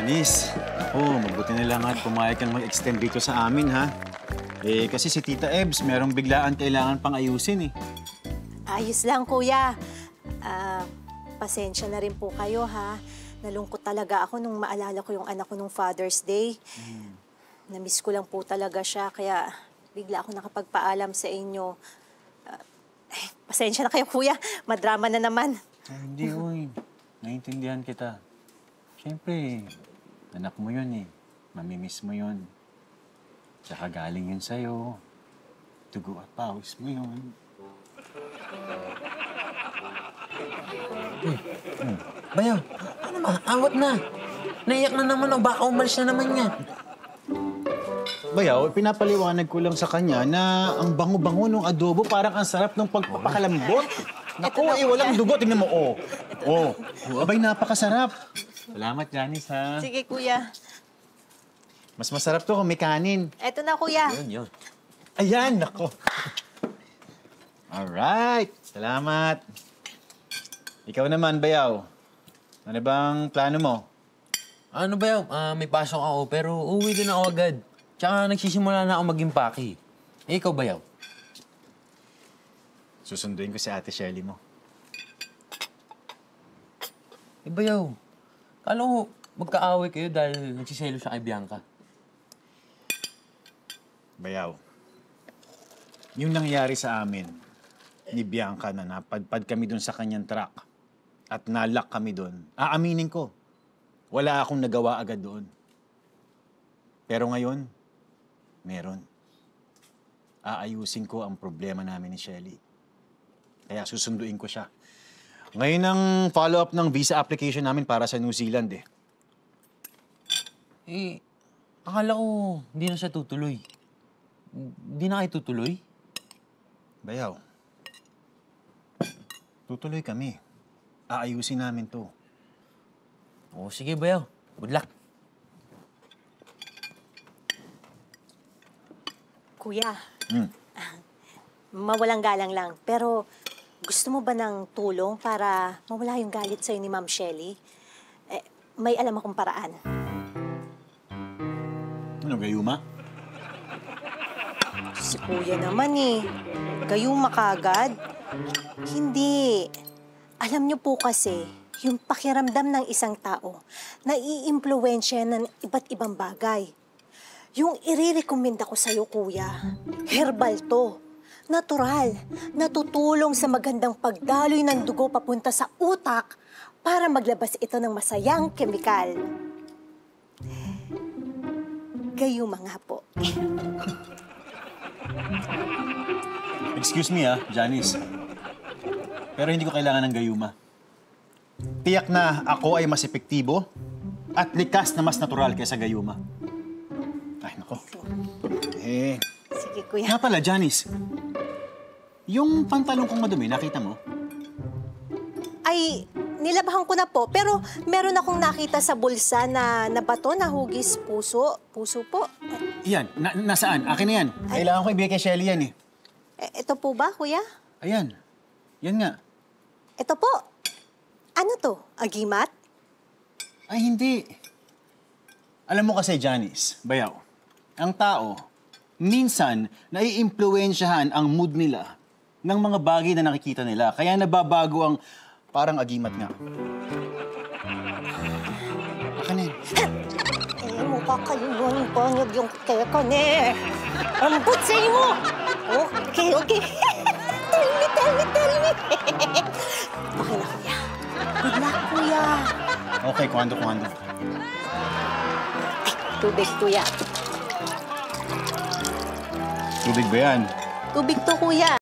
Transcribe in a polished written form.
Janice, mabuti na lang at pumayag kang mag-extend dito sa amin, ha? Kasi si Tita Ebs, merong biglaan kailangan pang ayusin, eh. Ayos lang, kuya. Pasensya na rin po kayo, ha? Nalungkot talaga ako nung maalala ko yung anak ko nung Father's Day. Namiss ko lang po talaga siya, kaya bigla ako nakapagpaalam sa inyo. Pasensya na kayo, kuya. Madrama na naman. Hindi, uy. Naintindihan kita. Siyempre, anak mo yun, eh. Mamimiss mo yun. Tsaka galing yun sa'yo. Dugo at pawis mo yun. Bayaw, ano ba? Awat na. Naiyak na naman o baka umalis na naman yan. Bayaw, pinapaliwanag ko lang sa kanya na ang bango-bango ng adobo parang ang sarap ng pagpapakalambot. Naku, walang dugo. Tingnan mo, Abay, napakasarap. Salamat, Janice, ha? Sige, kuya. Mas masarap to kung may kanin. Eto na, kuya. Yun. Ayan, nako. Alright, salamat. Ikaw naman, Bayaw. Ano bang plano mo? Ano Bayaw, may pasok ako pero uuwi din ako agad. Tsaka nagsisimula na ako maging paki. Ikaw Bayaw? Susunduin ko si Ate Shelly mo. Bayaw, kala ko magkaaway kayo dahil nagsiselo siya kay Bianca. Bayaw, yung nangyari sa amin ni Bianca na napadpad kami dun sa kanyang truck at nalock kami dun, aaminin ko, wala akong nagawa agad doon. Pero ngayon, meron. Aayusin ko ang problema namin ni Shelly. Kaya susunduin ko siya. Ngayon ang follow-up ng visa application namin para sa New Zealand, eh. Akala ko hindi na siya tutuloy. Hindi na kayo tutuloy? Bayaw, tutuloy kami. Aayusin namin to. Oo, sige Bayaw. Good luck. Kuya, mawalang galang lang. Pero gusto mo ba ng tulong para mawala yung galit sa'yo ni Ma'am Shelly? May alam akong paraan. Ano, Gayuma? Si kuya naman eh. Gayuma kagad? Hindi. Alam niyo po kasi, yung pakiramdam ng isang tao na i-impluwensya ng iba't ibang bagay. Yung ire-recommenda ko sa'yo, kuya, herbal to. Natural. Natutulong sa magandang pagdaloy ng dugo papunta sa utak para maglabas ito ng masayang kemikal. Gayuma nga po. Excuse me, Janice. Pero hindi ko kailangan ng gayuma. Tiyak na ako ay mas epektibo at likas na mas natural kaysa gayuma. Ay, nako. Sige, kuya. Nga pala, Janice. Yung pantalong kong madumi, nakita mo? Ay, nilabahan ko na po. Pero meron akong nakita sa bulsa na bato na hugis puso. Puso po. Yan, nasaan? Akin na yan. Kailangan ko ibigay kay Shelly yan, eh. Ito po ba, kuya? Ayan. Yan nga. Ito po. Ano to? Agimat? Ay, hindi. Alam mo kasi, Janice, Bayaw, ang tao, minsan, naiimpluwensyahan ang mood nila ng mga bagay na nakikita nila. Kaya nababago ang parang agimat nga. Akin na yan. Mukha kayong banyag yung teka ne. Ambot sa mo. Okay. Tell me. Okay na, kuya. Good luck, kuya. Okay, kuhando. Tubig, kuya. Tubig ba yan? Tubig to, kuya.